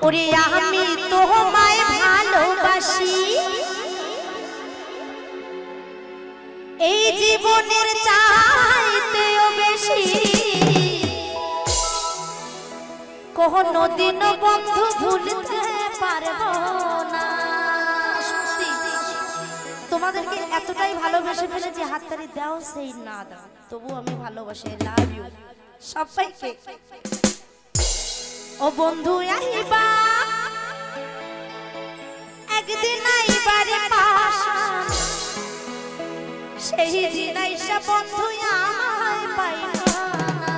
ওরে আমি তোমায় ভালোবাসি এই জীবনের চাইতেও বেশি কোনদিন বন্ধু ভুলতে পারবো না। তোমাদেরকে এতটাই ভালোবেসে ফেলেছি হাততালি দাও সেই না দাও তবু আমি ভালোবাসি। লাভ ইউ সবাইকে। ও বন্ধু আইবা একদিন আইবারে পাশা সেই দিন আইসা বন্ধু আমায় পাইবা না।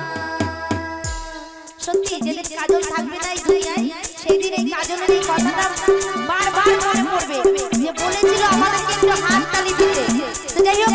সত্যি যেদিন কাজল থাকবে না এই দুনিয়ায় সেই দিন এই কাজলের এই কথাটা বারবার মনে পড়বে যে বলেছিল আমাদেরকে একটু হাততালি দিতে। তো যাই হোক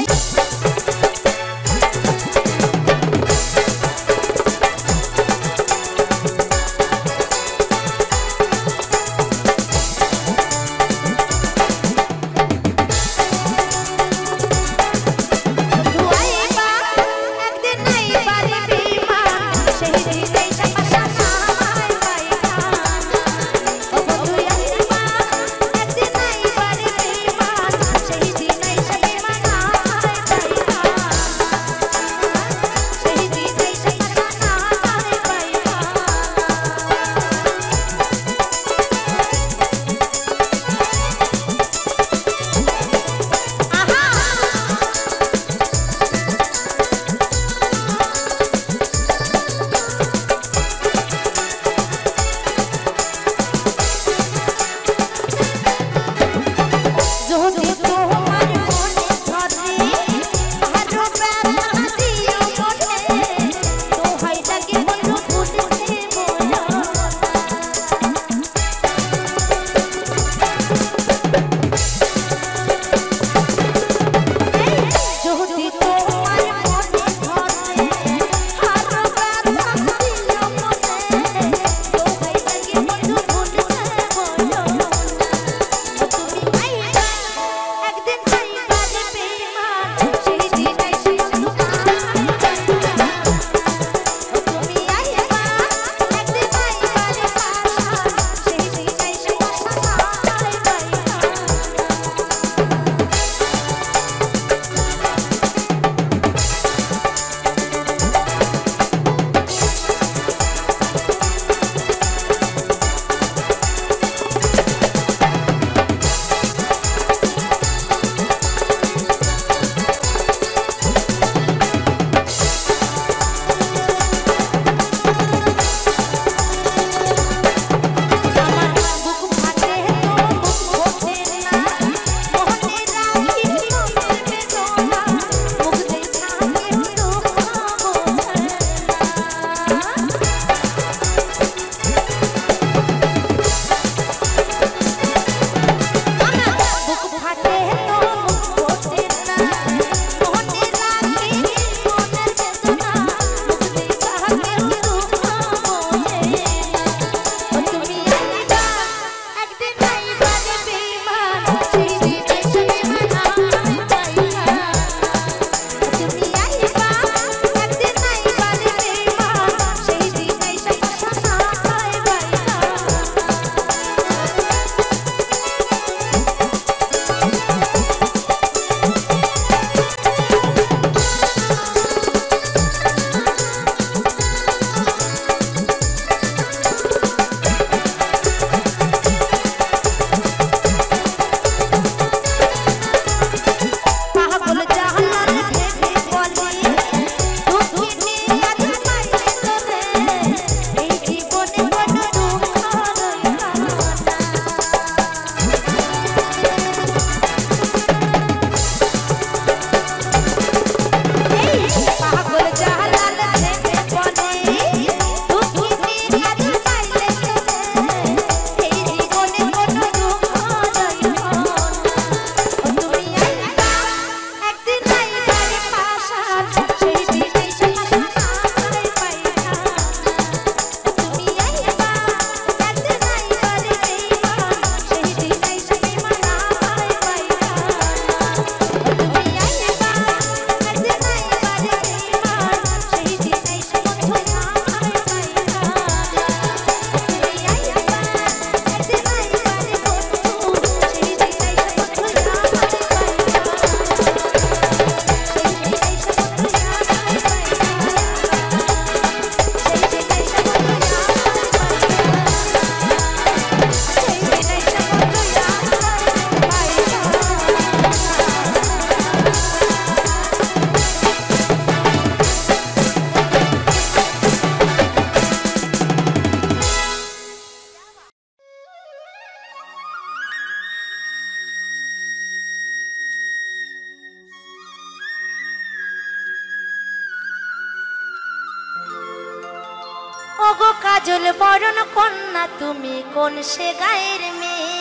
কাজল বরণ কন্যা তুমি কোন সে গায়ের মেয়ে।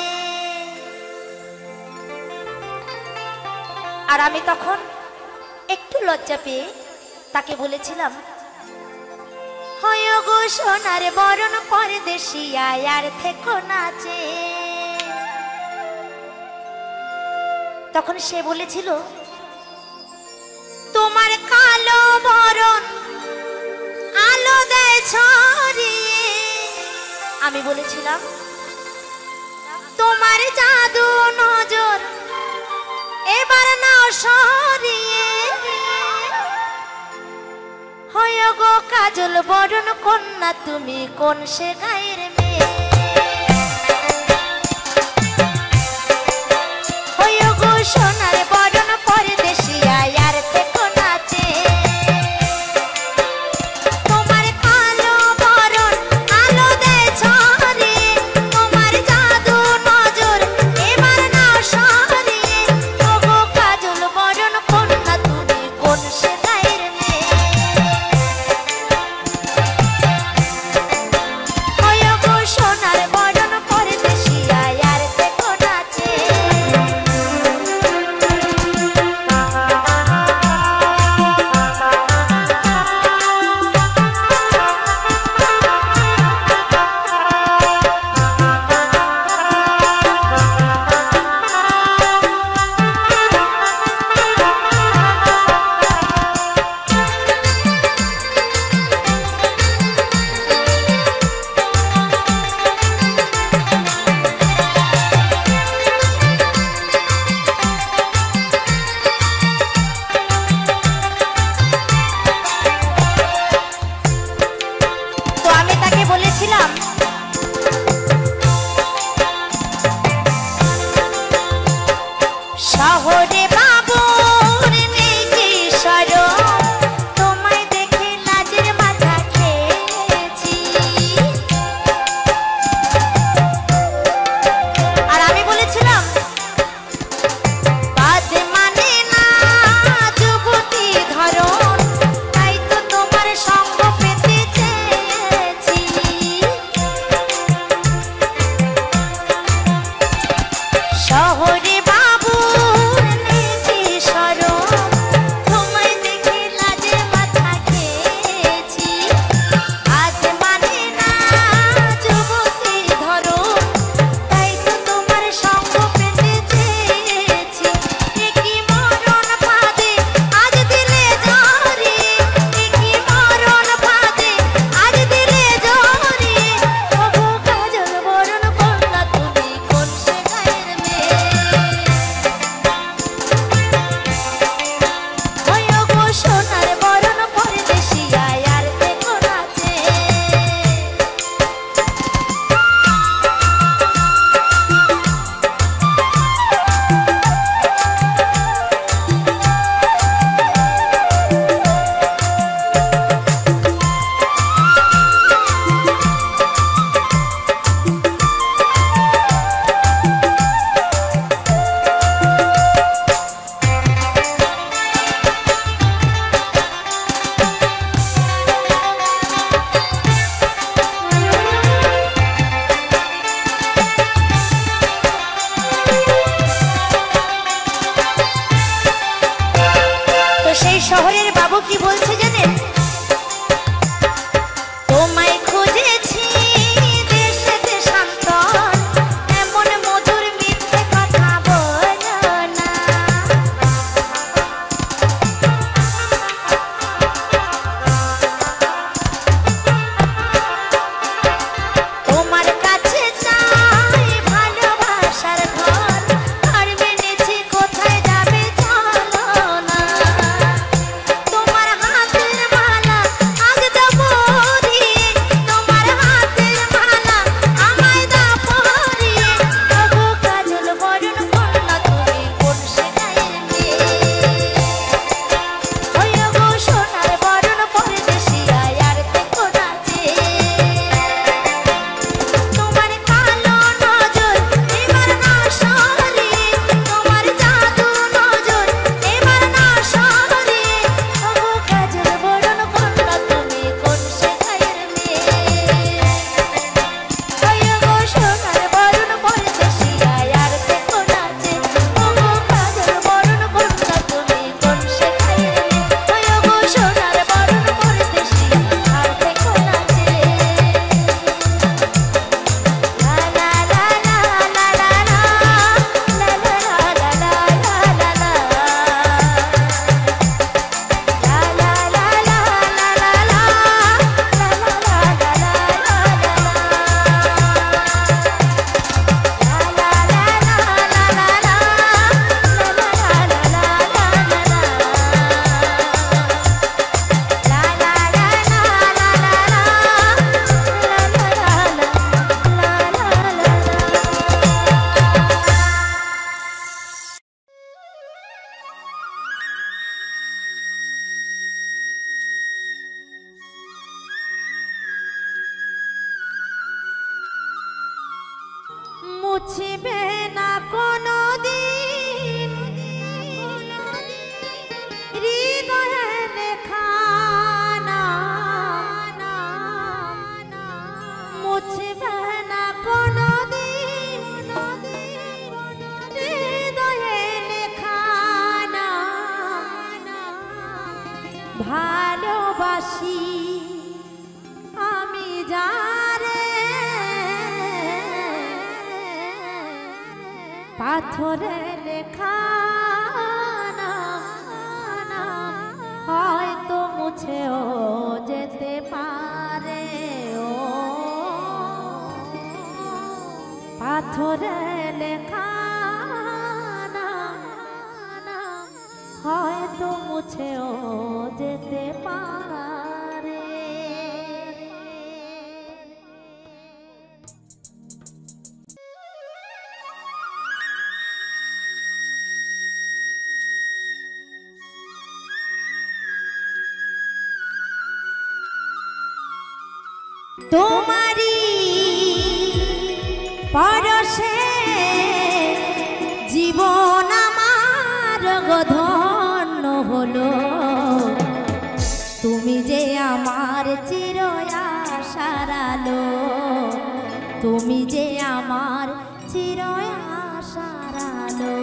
আর আমি তখন একটু লজ্জা পেয়ে তাকে বলেছিলাম, হয় গো সোনার বরণ পরদেশিয়া আর থেকো নাচে। তখন সে বলেছিল, তোমার কালো বরণ আলো দেয় ছড়িয়ে। আমি বলেছিলাম, তোমার জাদু নজর এবার নাও সরিয়ে। হয় গো কাজল বরণ কন্যা তুমি কোন সে গায়ের মেয়ে। হয় গো সোনার বরণ পরদেশিয়া আর থেকো নাচে। তোমার কালো বরণ আলো দেয় ছড়িয়ে, তোমার জাদু নজর এবার নাও সরিয়ে। ও গো কাজল বরণ কন্যা তুমি কোন সে গায়ের মেয়ে। হয় গো সোনার বরণ পরদেশিয়া আর থেকো নাচে। তো আমি তাকে বলেছিলাম, শহরে বাবুর নেই যে শরম, তোমায় দেখে লাজের মাথা খেয়েছি। আর আমি বলেছিলাম, বাদ মানে না যুবতী ধরন, তাই তো তোমার সঙ্গ পেতে চেয়েছি। শহরে বাবুর নেই যে শরম, তোমায় দেখে লাজের মাথা খেয়েছি। আজ মানে না যুবতী ধরন, তাই তো তোমার সঙ্গ পেতে চেয়েছি। একই মরণ ফাঁদে আজ দিলে জড়িয়ে, একই মরণ ফাঁদে আজ দিলে জড়িয়ে। ওগো কাজল বরণ কন্যা তুমি কোন সে গায়ের মেয়ে। হয় গো সোনার বরণ পরদেশিয়া আর থেকো নাচে। তো সেই শহরের বাবু কি বলছে জানেন? তোমায় খুঁজেছি দেশে দেশান্তর, এমন মধুর মিথ্যে কথা বলো না। তোমার কাছে চাই ভালোবাসার ঘর, আর মেনেছি কোথায় যাবে চলো না। তোমার হাতে ভালোবাসি আমি যারে পাথরে লেখা হয়তো মুছেও যেতে পারে ও পাথরে লেখা হয়তো মুছেও যেতে পারে। তোমারি পরশে জীবন আমার ধন্য হলো তুমি যে আমার চির আশার আলো তুমি যে আমার চির আশার আলো।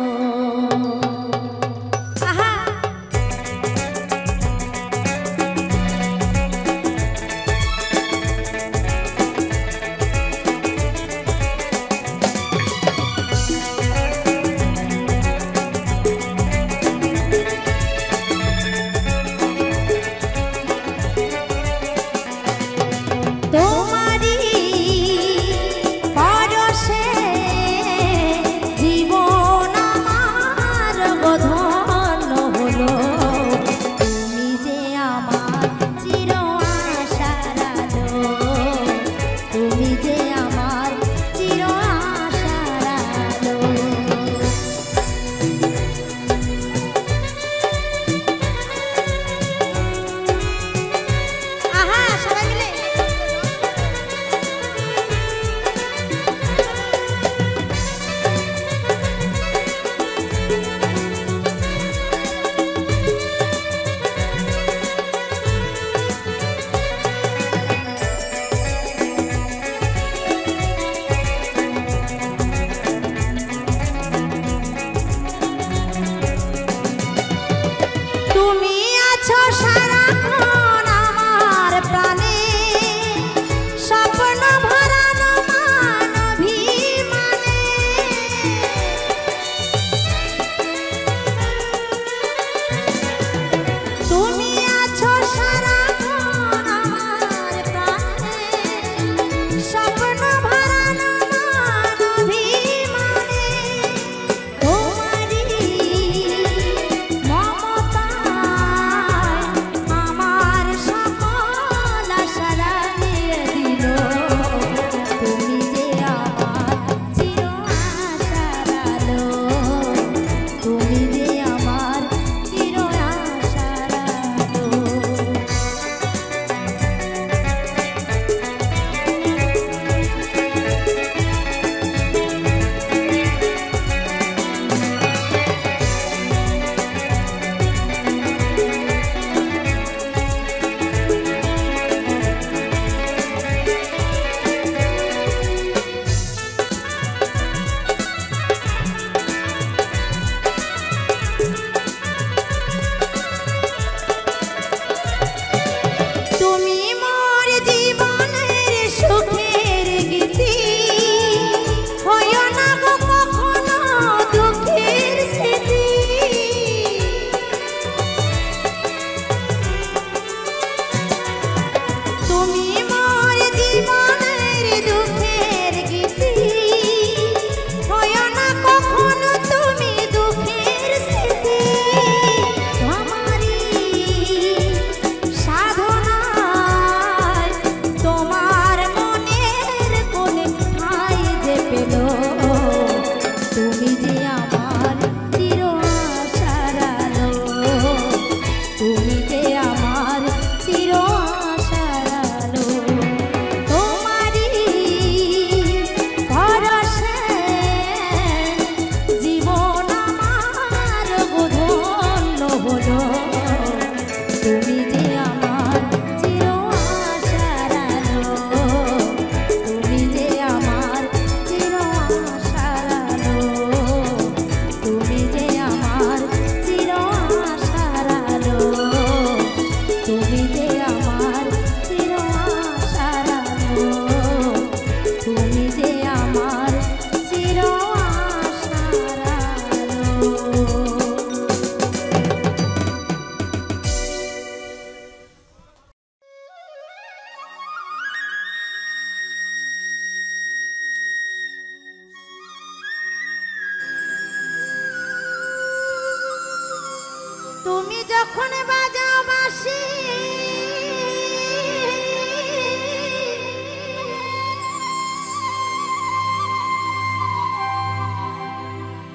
যখন বাজাও বাঁশি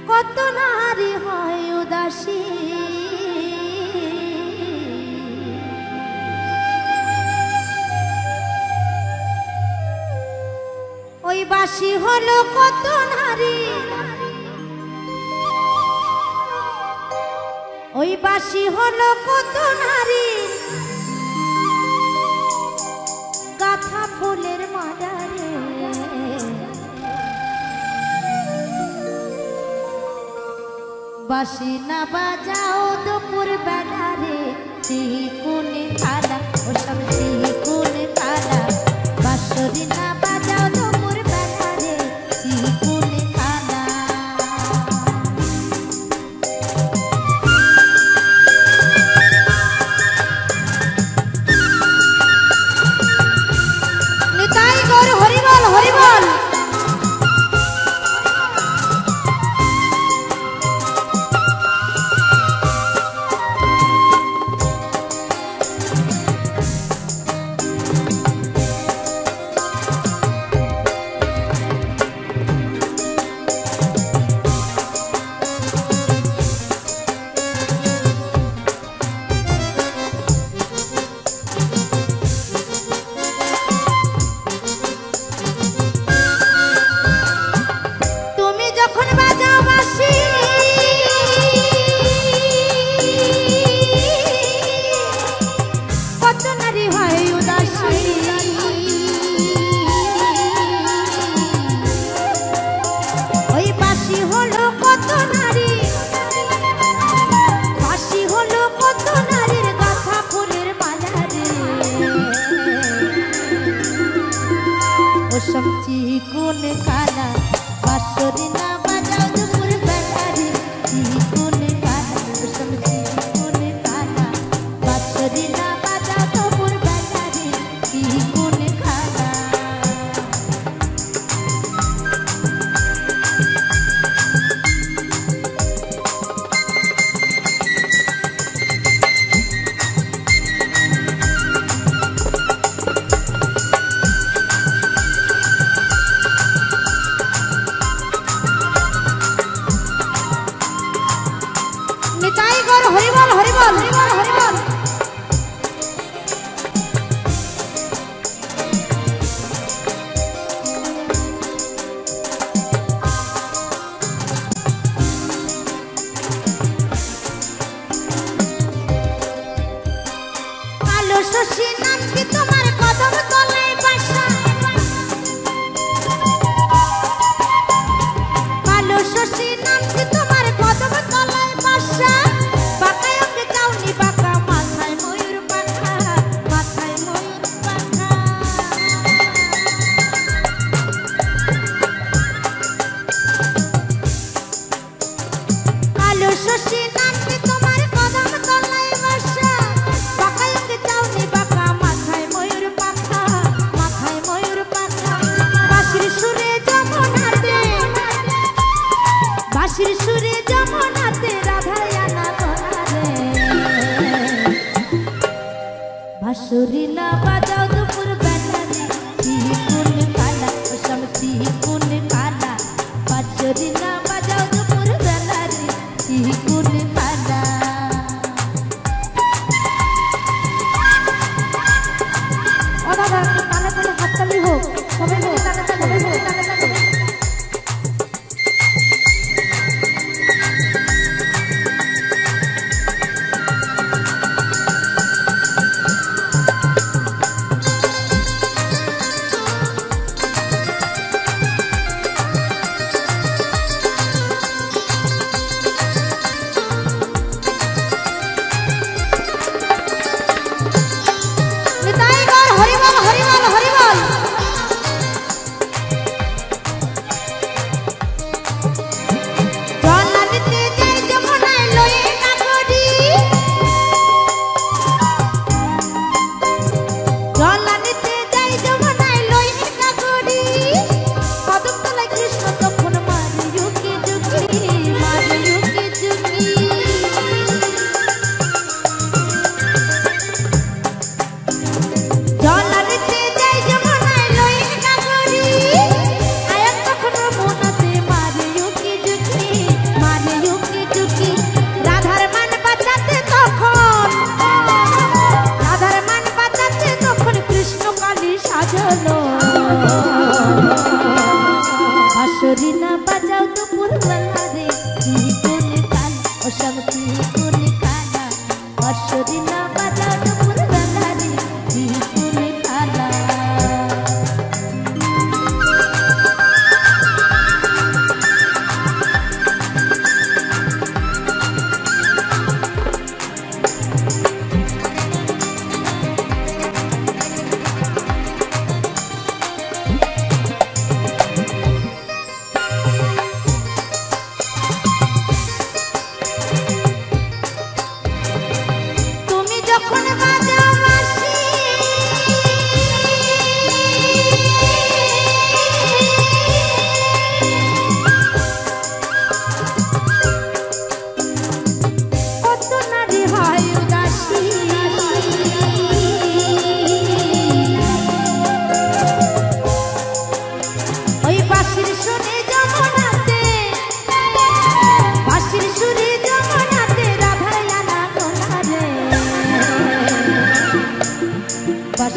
কত নারী হয় উদাসী ওই বাঁশি হলো কত নারী ওই বাঁশি হলো কত নারী গাথা ফুলের মাদারে বাঁশি না বাজাও দুপুর বেলারে চিকুন খালা ওসব চিকুন খালা বাঁশরি না বাজাও দুপুর বেলারে চিকুন খালা নিতাই গৌর হরিবল হরিবল চিকুন খালা বাঁশরি না বাজাও দুপুর বেলারে চিকুন খালা ওসব চিকুন খালা বাঁশরি না বাজাও দুপুর বেলারে চিকুন খালা নিতাই গৌর হরিবল হরিবল হরিবল হরিবল কালো শশী নাম কি তোমার কদম তলায় বাসা কালো শশী নাম কি তোমার কদম তলায় বাসা বাঁকায় ওকে চাউনি বাঁকা মাথায় ময়ূর পাখা মাথায় ময়ূর পাখা কালো শশী নাম কি তোমার কদম তলায় বাসা বাঁকায় ওকে চাউনি বাঁকা মাথায় ময়ূর পাখা মাথায় ময়ূর পাখা বাঁশির সুরে যমুনাতে বাঁশির সুরে যমুনাতে রাধায় আনা ধরারে বাঁশরি না বাজাও দুপুর বেলারে চিকুন খালা ওসব চিকুন খালা বাঁশরি না বাজাও দুপুর বেলারে চিকুন খালা ও দাদা তালে তালে হাততালি হোক সবাই হোক তালে তালে সবাই হোক তালে তালে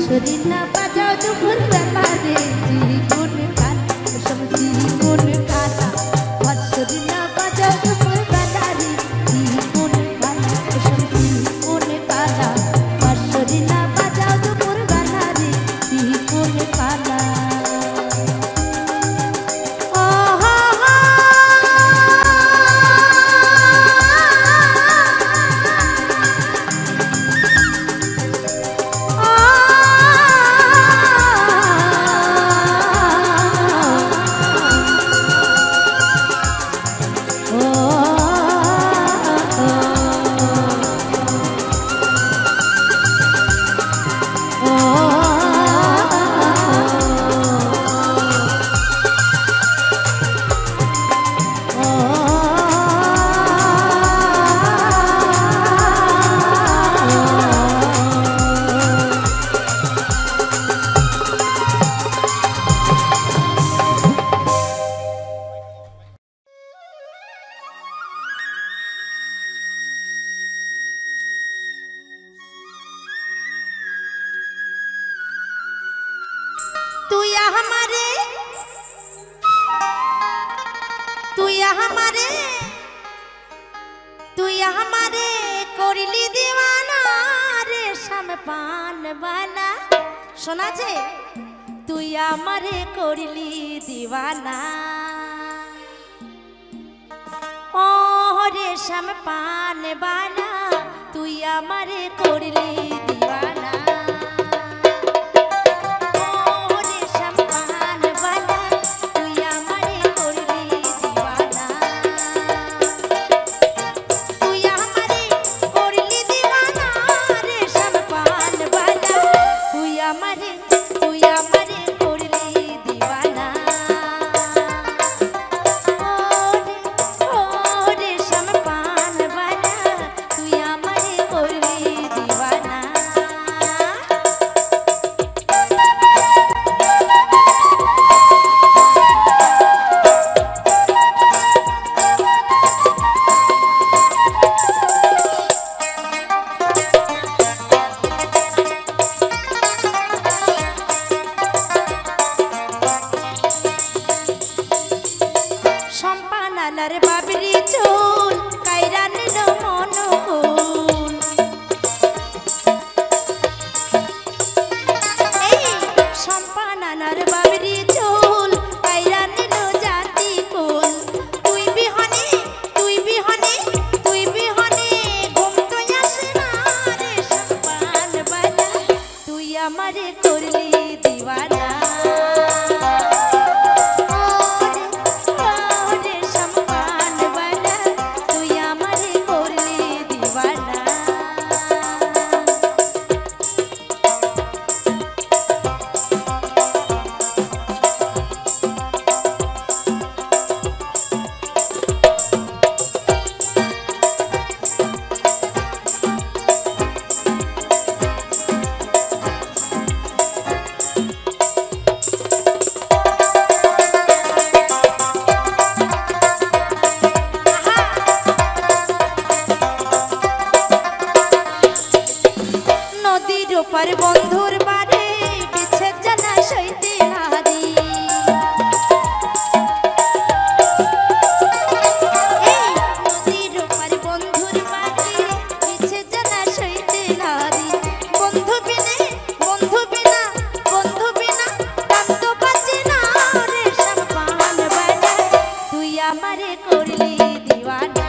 বাঁশরি না বাজাও দুপুর বেলা রে জীবন কালা সব জীবন কালা বাঁশরি না বাজাও দুপুর বেলা রে জীবন কালা সব জীবন কালা বাঁশরি না বাজাও দুপুর বেলা রে জীবন কালা তুই हमारे करली दीवाना रेशम पान वाला शोना जे তুই আমারে করলি दीवाना ओ रेशम पान वाला তুই আমারে করলি दीवाना पर बंधुर बारे बिछे जना सईते नारी नदीर पर बंधुर बारे बिछे जना सईते नारी बंधु बिना कांतो बाजे ना रेशम पान वाला तुई आमारे करली दीवाना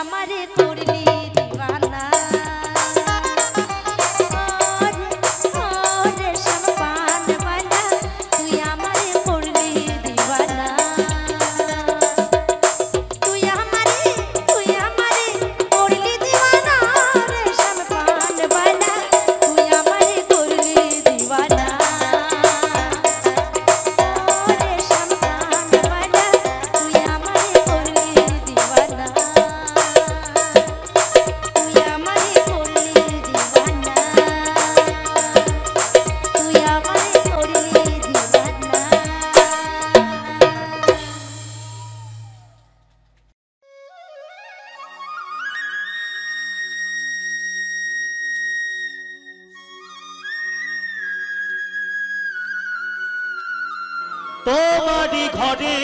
আমারে করলি দিওয়ানা তোমারি ঘরে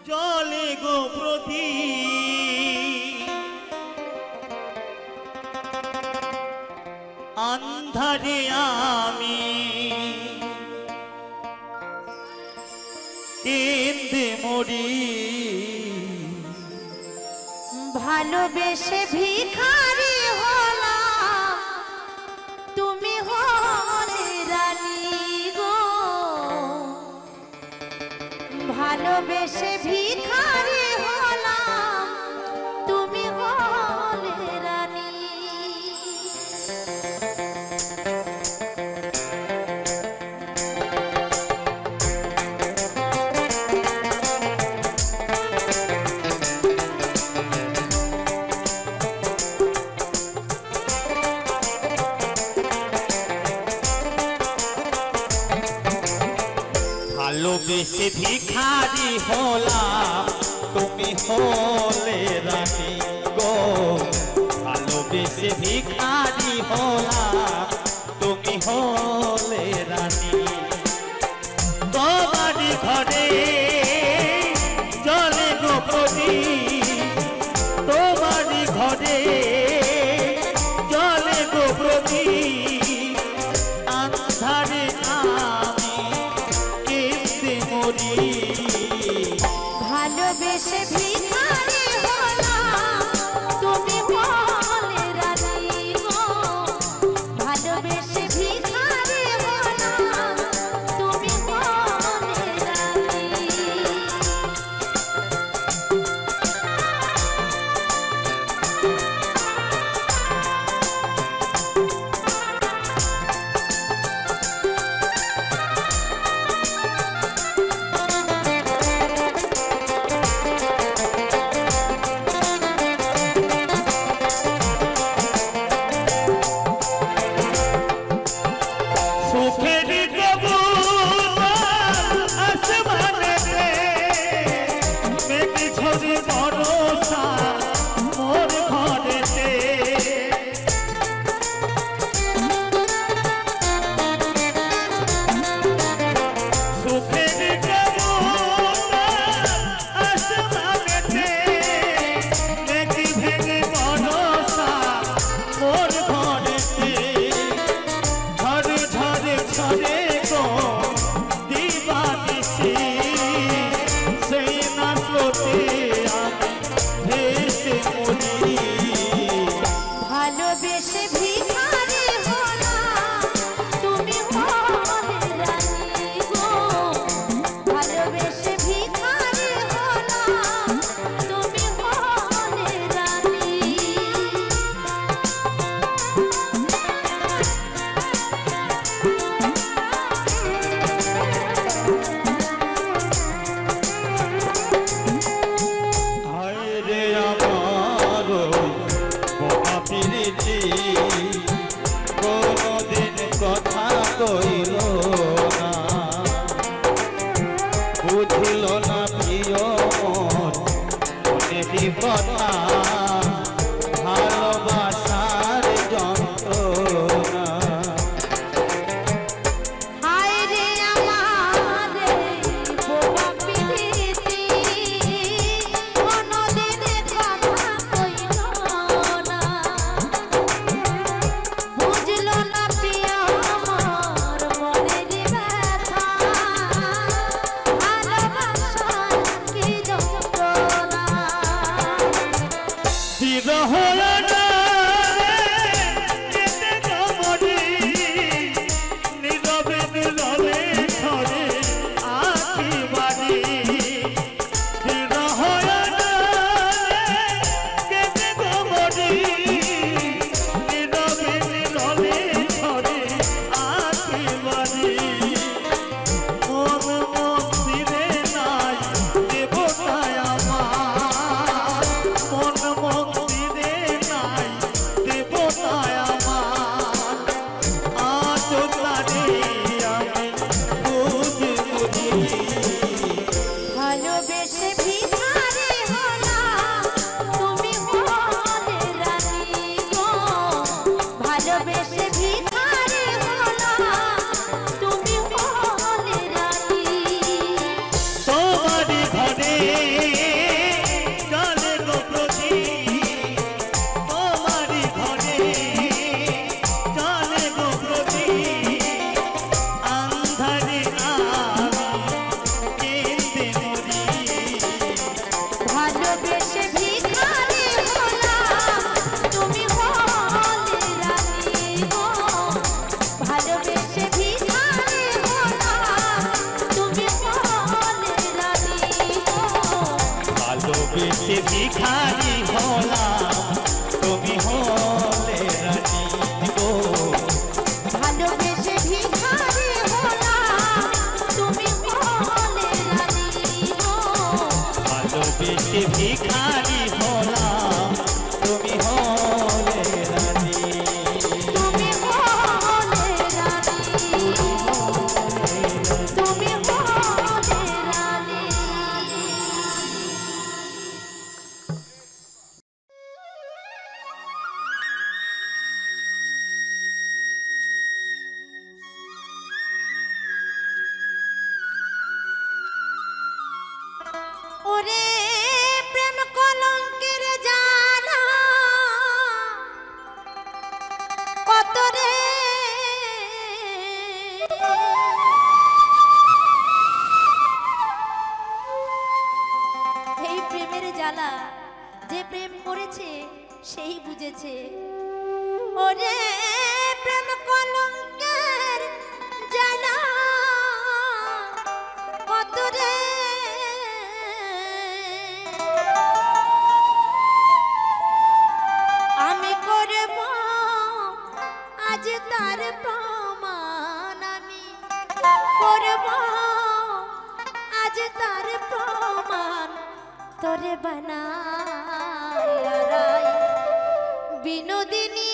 জলে গো প্রদীপ আন্ধারে আমি কেঁদে মরি ভালোবেসে ভিখারি হলাম তুমি হলে রানী গো ভালোবেসে ভিখারি হলাম তুমি হলে রানী ভালোবেসে ভিখারি হলাম তুমি হলে রানী গো ভালোবেসে ভিখারি হলাম তুমি হলে রানী তোমারি ঘরে জলে গো প্রদীপ তোমারি ঘরে জলে গো প্রদীপ আন্ধারে ভালোবেসে ভিখারি হলাম তুমি হলে রানী গো ভালোবেসে ভিখারি হলাম তুমি হলে রানী ভালোবেসে ভিখারি হলাম তুমি হলে রানী গো ভালোবেসে ভিখারি হলাম তুমি হলে রানী হায় রে আমার বোমা পিরিতি কোনদিন কথা কইল না বুঝল না প্রিয় মন মনে বিপদা ভালোবাসার যন্ত্রণা হায় রে আমার বোমা পিরিতি কোনদিন কথা কইল না বুঝলো না প্রিয় আমার মনের ব্যথা ভালোবাসার বেশি ভিখারি হলাম তুমি হলে রানী গো ভালোবেসে ভিখারি হলাম তুমি হলে রানী গো ভালোবেসে ভিখারি হলাম তুমি হলে রানী তুমি হলে রানী তুমি হলে রানী ওরে প্রেম কলঙ্কের জানা কত রে এই প্রেমের জ্বালা যে প্রেম করেছে সেই বুঝেছে ওরে প্রেম কলঙ্কের জ্বালা কত রে আমি করব আজ তার প্রমাণ আমি করব আজ তার প্রমাণ তোরে বানাই বিনোদিনী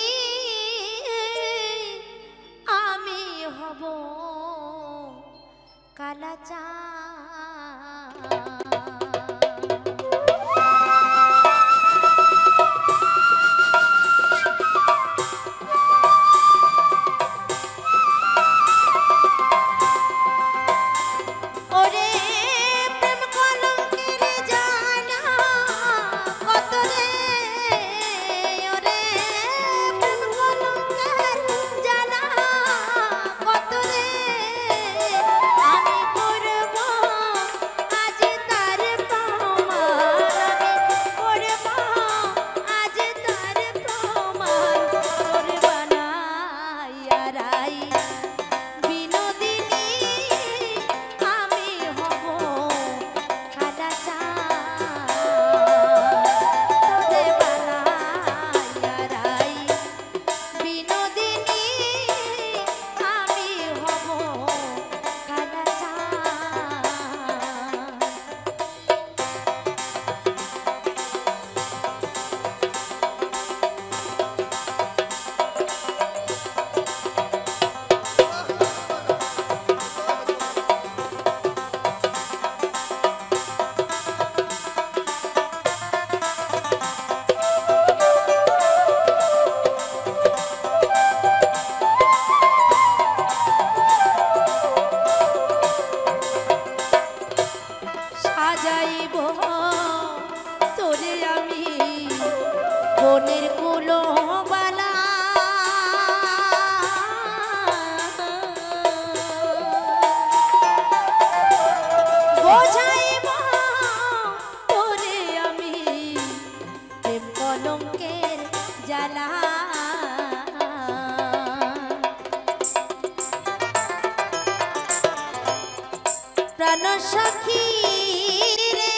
আমি হব কালাচাঁদ ওরে প্রেম কলঙ্কের জানা কত রে ওরে প্রেম কলঙ্কের জানা কত রে আমি করব আজ তার প্রমাণ আমি করব আজ তার প্রমাণ তোরে বানাইয়া রাই বিনোদিনী আমি হব কালাচাঁদ তোরে বানাইয়া রাই বিনোদিনী আমি হব কালাচাঁদ সাজাইব তোরে আমি বনের কুলো বালা বোঝাইব তোরে আমি প্রেম কলঙ্কের জ্বালা প্রাণ সখী রে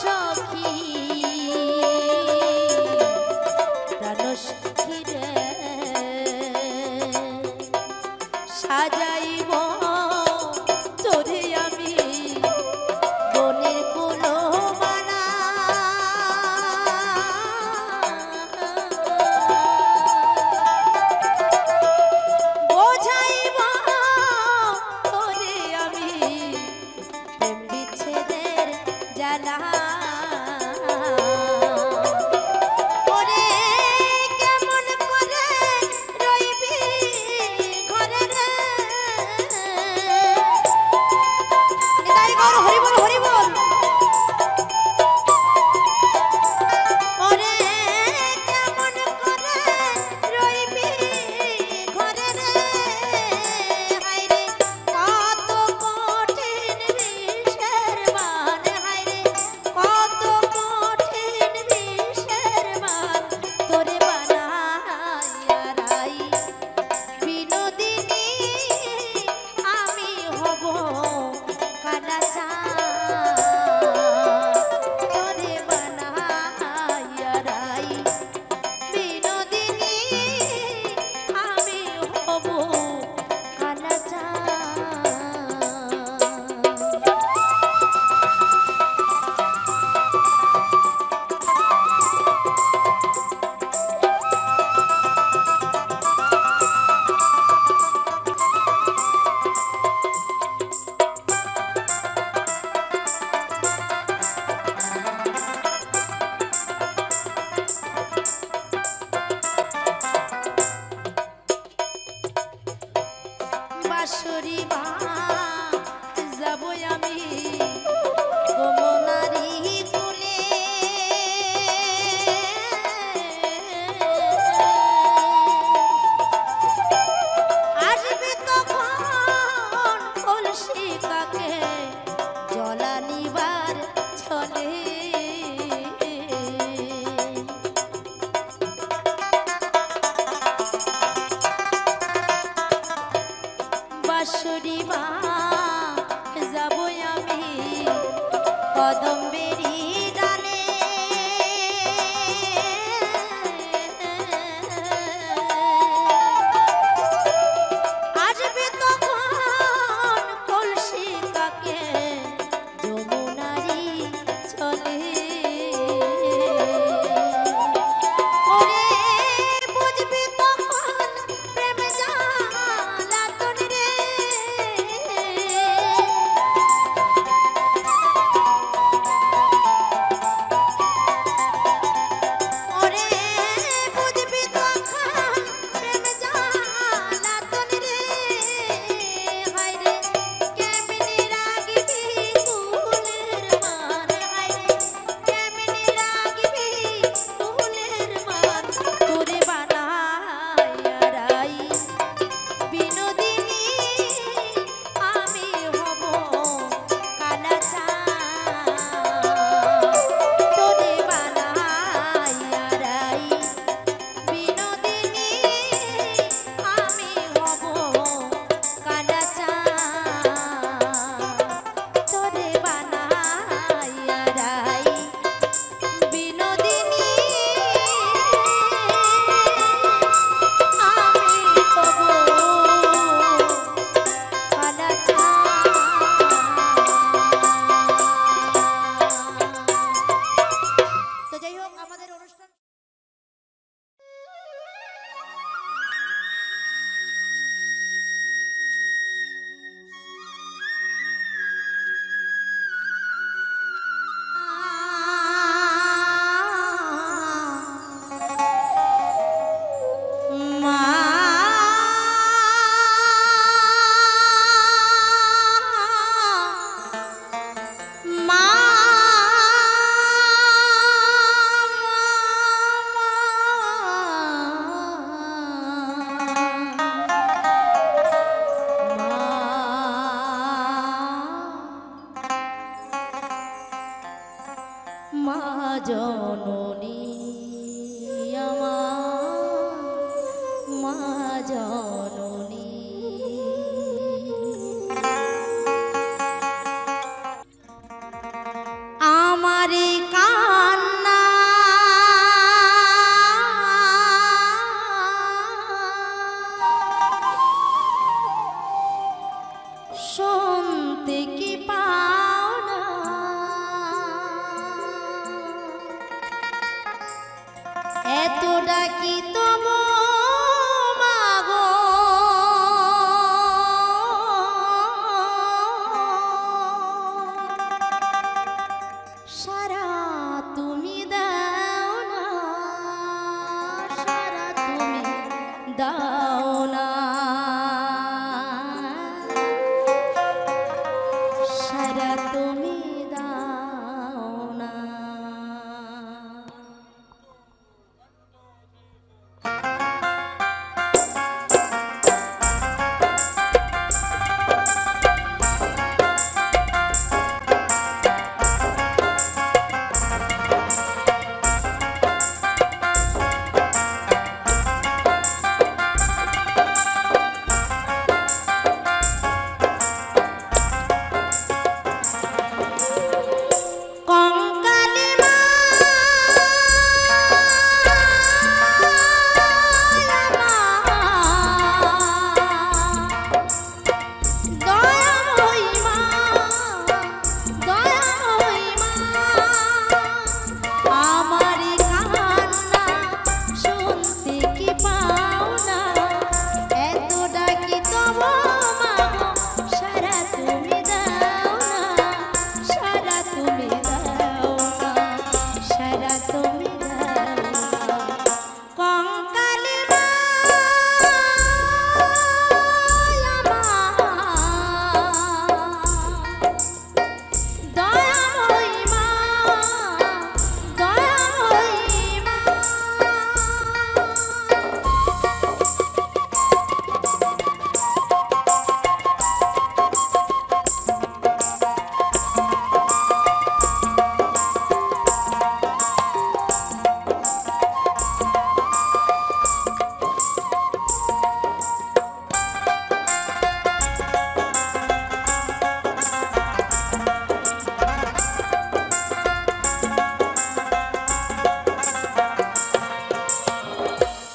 সখী প্রাণ সখী রে সাজাইব তোরে আমি বনের কুলো বালা বাঁশুরিবা যাবো আমি কদম্বেরি ডালে আসবে তখন কলসি কাকে যমুনারি চলে ওরে বুঝবি তখন প্রেম জ্বালাতন রে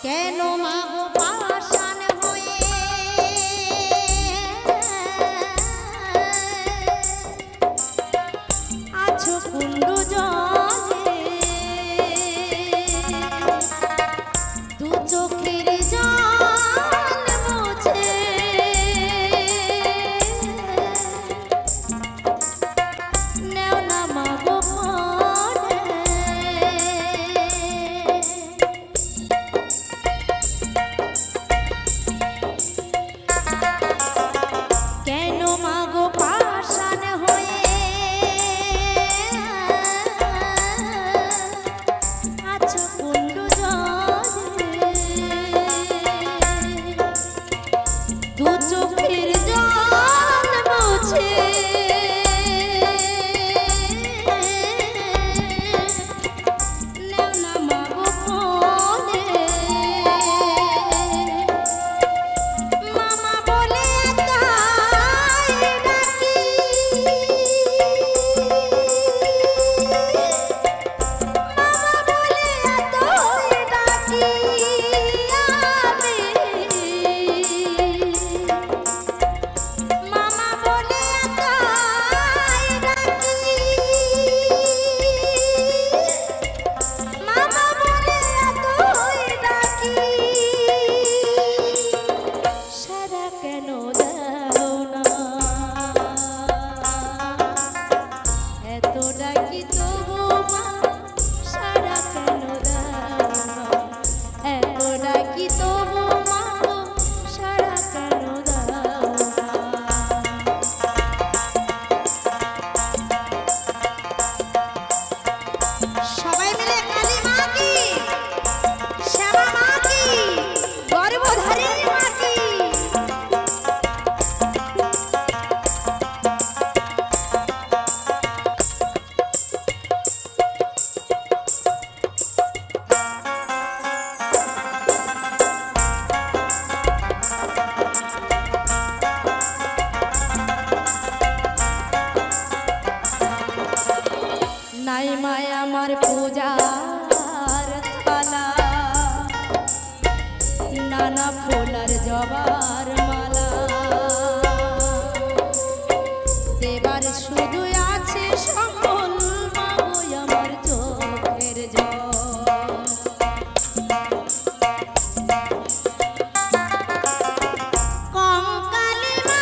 কেন মাগো পাষাণ হয়ে আছো কুণ্ড জলে দু চোখের জল মুছে নেও না মাগো মনে কেন মাগো পাষাণ হয়ে আছো কুণ্ড জলে দু চোখের জল মুছে নেও না মাগো মনে মামা বলে তাই ডাকি মামা বলে তাই ডাকি আমি মামা বলে তাই ডাকি মামা বলে তাই ডাকি সারা কেন দাও না এত ডাকি তবু মা সারা কেন দাও না এত ডাকি তবু মা সারা কেন দাও না সবাই মিলে কালী মা কি শ্যামা মা কি গর্ভধারিণী মা কি নাই মায় আমার পূজার থালা নানা ফুলার জবার মালা দেবার শুধু আছে সকল মাগো আমার চোখের জল কঙ্কালী মা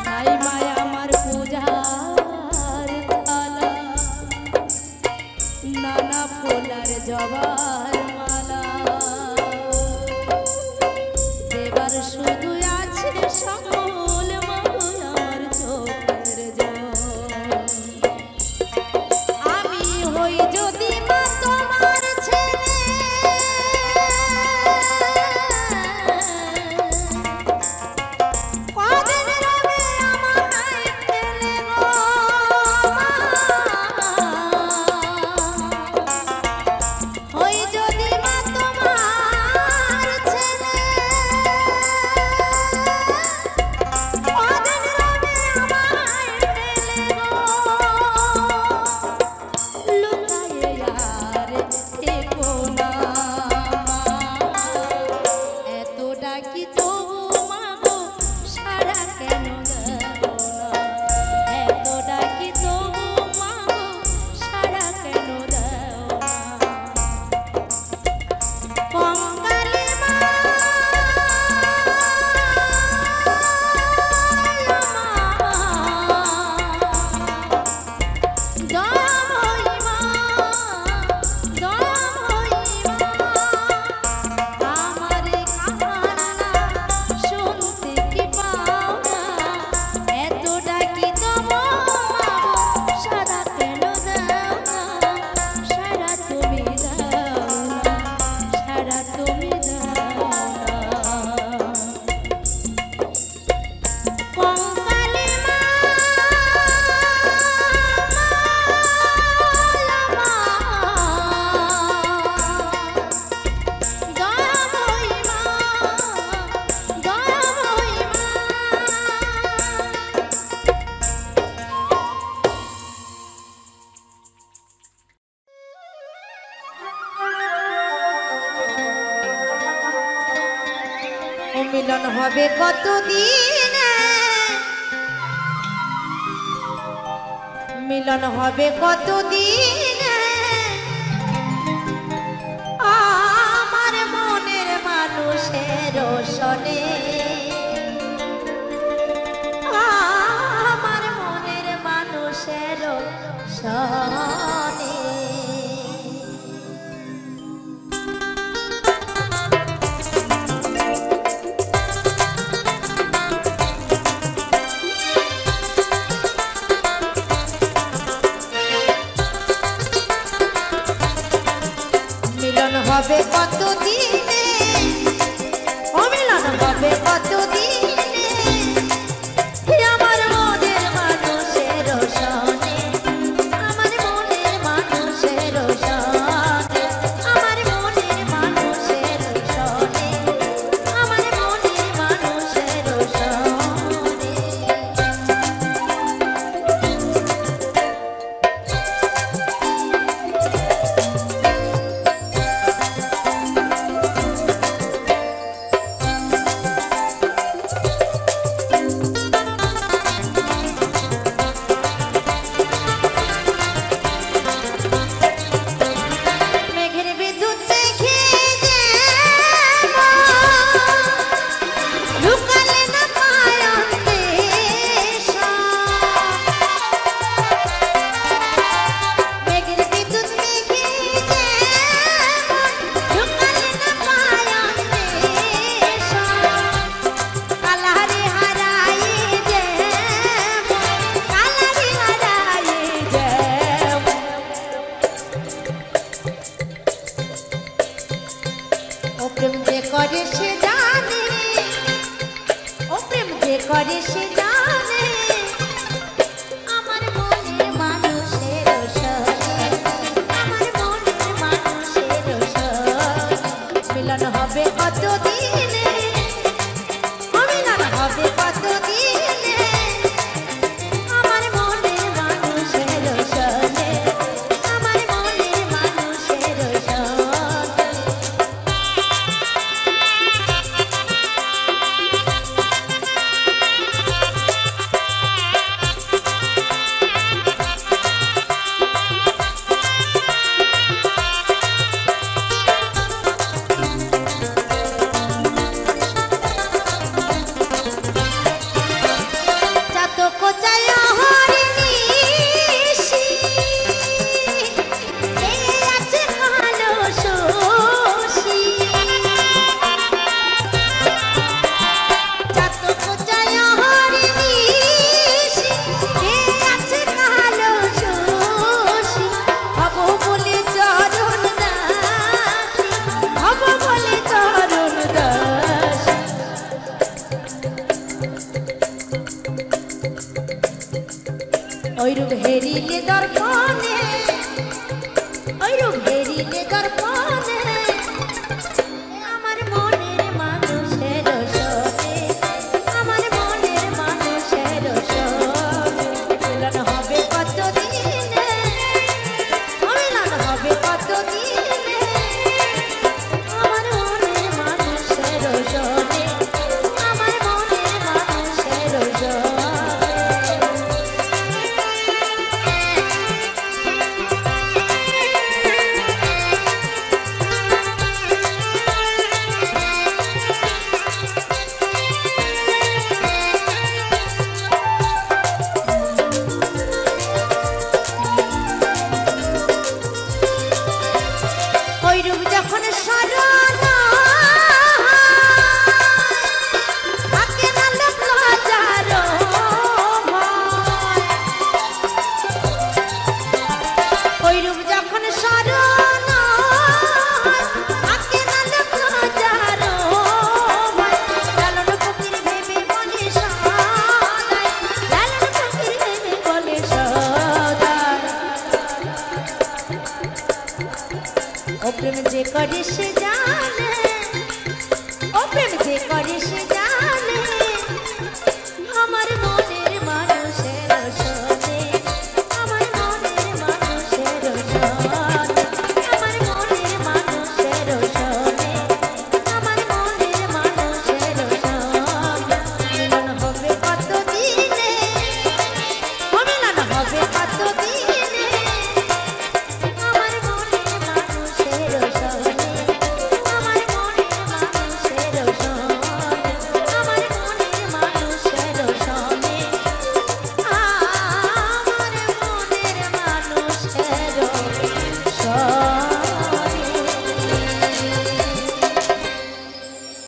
নাই মায় আমার পূজা হবে কতদিনে, মিলন হবে কতদিনে, আমার মনের মানুষের সনে, আমার মনের মানুষের সনে। মিলন হবে কতদিনে, ও মিলন হবে কতদিনে, আমার মনের মানুষের সনে, আমার মনের মানুষের সনে, আমার মনের মানুষের সনে, আমার মনের মানুষের সনে। প্রেম যে করে সে জানে, ও প্রেম যে করে সে জানে, আমার মনের মানুষের সনে, আমার মনের মানুষের সনে। মিলন হবে কতদিনে, ও মিলন হবে কতদিনে, আমার মনের মানুষের সনে, আমার মনের মানুষের সনে। ওইরূপ হেরিলে দর্পণে, ওইরূপ হেরিলে দর্পণে, আমার মনের মানুষের সনে, আমার মনের মানুষের সনে। মিলন হবে কতদিনে, মিলন হবে কতদিনে, আমার মনের মানুষের সনে, আমার মনের মানুষের সনে। ওইরূপ যখন স্মরণ থাকে না লোক লজ্জার ভয়, ওইরূপ যখন স্মরণ থাকে না লোক লজ্জার ভয়, লালন ফকির ভেবে বলে সদাই, লালন ফকির ভেবে বলে সদাই। ও প্রেম যে করে সে জানে,